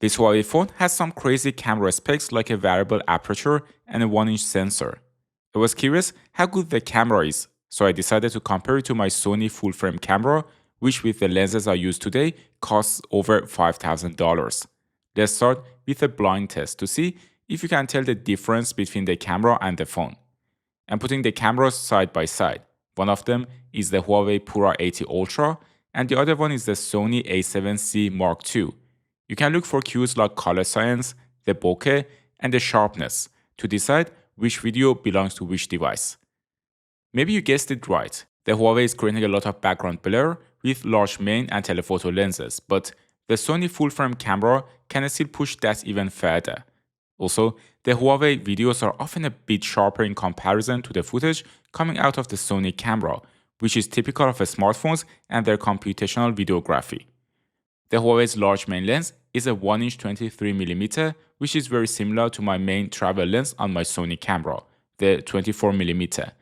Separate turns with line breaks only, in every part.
This Huawei phone has some crazy camera specs like a variable aperture and a 1-inch sensor. I was curious how good the camera is, so I decided to compare it to my Sony full-frame camera, which with the lenses I use today costs over $5,000. Let's start with a blind test to see if you can tell the difference between the camera and the phone. I'm putting the cameras side by side. One of them is the Huawei Pura 80 Ultra, and the other one is the Sony A7C Mark II. You can look for cues like color science, the bokeh, and the sharpness to decide which video belongs to which device. Maybe you guessed it right. The Huawei is creating a lot of background blur with large main and telephoto lenses, but the Sony full-frame camera can still push that even further. Also, the Huawei videos are often a bit sharper in comparison to the footage coming out of the Sony camera, which is typical of smartphones and their computational videography. The Huawei's large main lens is a 1-inch 23mm, which is very similar to my main travel lens on my Sony camera, the 24mm.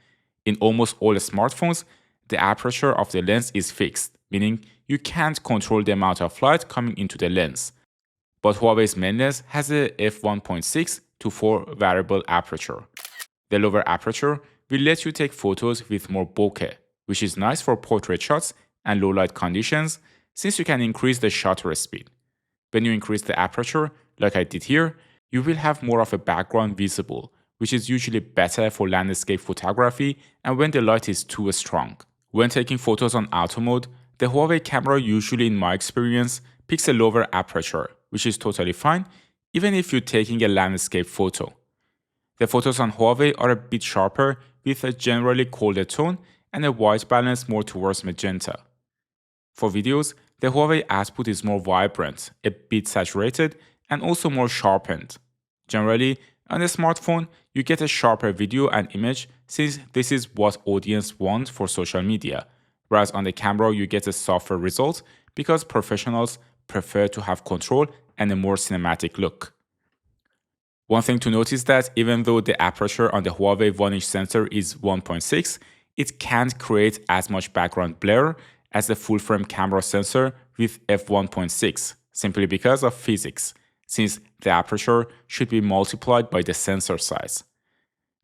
In almost all smartphones, the aperture of the lens is fixed, meaning you can't control the amount of light coming into the lens. But Huawei's main lens has a f1.6 to 4 variable aperture. The lower aperture will let you take photos with more bokeh, which is nice for portrait shots and low light conditions since you can increase the shutter speed. When you increase the aperture, like I did here, you will have more of a background visible, which is usually better for landscape photography and when the light is too strong. When taking photos on auto mode, the Huawei camera usually, in my experience, picks a lower aperture, which is totally fine, even if you're taking a landscape photo. The photos on Huawei are a bit sharper with a generally colder tone and a white balance more towards magenta. For videos, the Huawei output is more vibrant, a bit saturated, and also more sharpened. Generally, on a smartphone, you get a sharper video and image since this is what audience want for social media, whereas on the camera you get a softer result because professionals prefer to have control and a more cinematic look. One thing to note is that even though the aperture on the Huawei 1-inch sensor is 1.6, it can't create as much background blur as the full-frame camera sensor with f1.6, simply because of physics, since the aperture should be multiplied by the sensor size.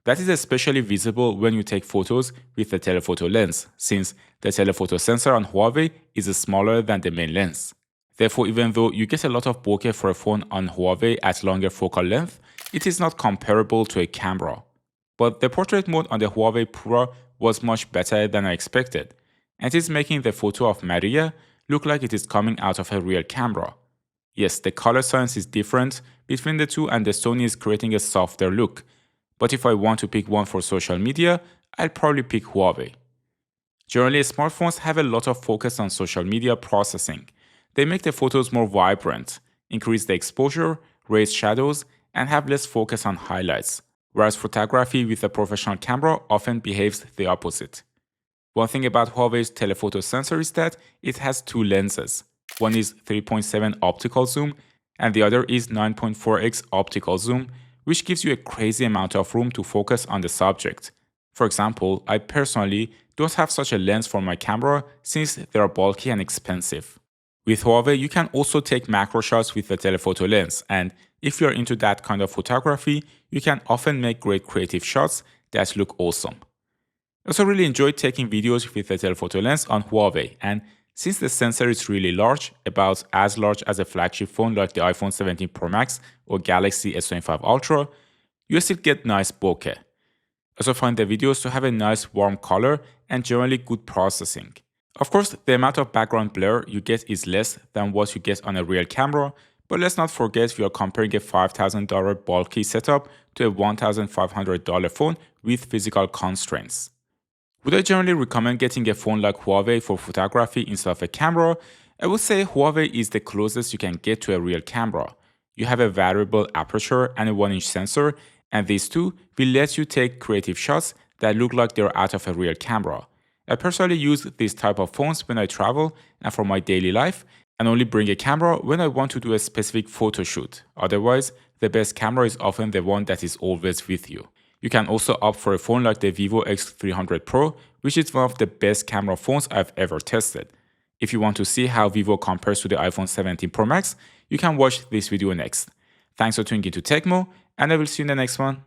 That is especially visible when you take photos with the telephoto lens, since the telephoto sensor on Huawei is smaller than the main lens. Therefore, even though you get a lot of bokeh for a phone on Huawei at longer focal length, it is not comparable to a camera. But the portrait mode on the Huawei Pura was much better than I expected, and it is making the photo of Maria look like it is coming out of a real camera. Yes, the color science is different between the two and the Sony is creating a softer look, but if I want to pick one for social media, I'll probably pick Huawei. Generally, smartphones have a lot of focus on social media processing. They make the photos more vibrant, increase the exposure, raise shadows, and have less focus on highlights, whereas photography with a professional camera often behaves the opposite. One thing about Huawei's telephoto sensor is that it has two lenses. One is 3.7 optical zoom, and the other is 9.4x optical zoom, which gives you a crazy amount of room to focus on the subject. For example, I personally don't have such a lens for my camera since they are bulky and expensive. With Huawei, you can also take macro shots with the telephoto lens, and if you're into that kind of photography, you can often make great creative shots that look awesome. I also really enjoyed taking videos with the telephoto lens on Huawei, and since the sensor is really large, about as large as a flagship phone like the iPhone 17 Pro Max or Galaxy S25 Ultra, you still get nice bokeh. I also find the videos to have a nice warm color and generally good processing. Of course, the amount of background blur you get is less than what you get on a real camera, but let's not forget we are comparing a $5,000 bulky setup to a $1,500 phone with physical constraints. Would I generally recommend getting a phone like Huawei for photography instead of a camera? I would say Huawei is the closest you can get to a real camera. You have a variable aperture and a 1-inch sensor, and these two will let you take creative shots that look like they're out of a real camera. I personally use this type of phones when I travel and for my daily life, and only bring a camera when I want to do a specific photo shoot. Otherwise, the best camera is often the one that is always with you. You can also opt for a phone like the Vivo X300 Pro, which is one of the best camera phones I've ever tested. If you want to see how Vivo compares to the iPhone 17 Pro Max, you can watch this video next. Thanks for tuning into Tecmo, and I will see you in the next one.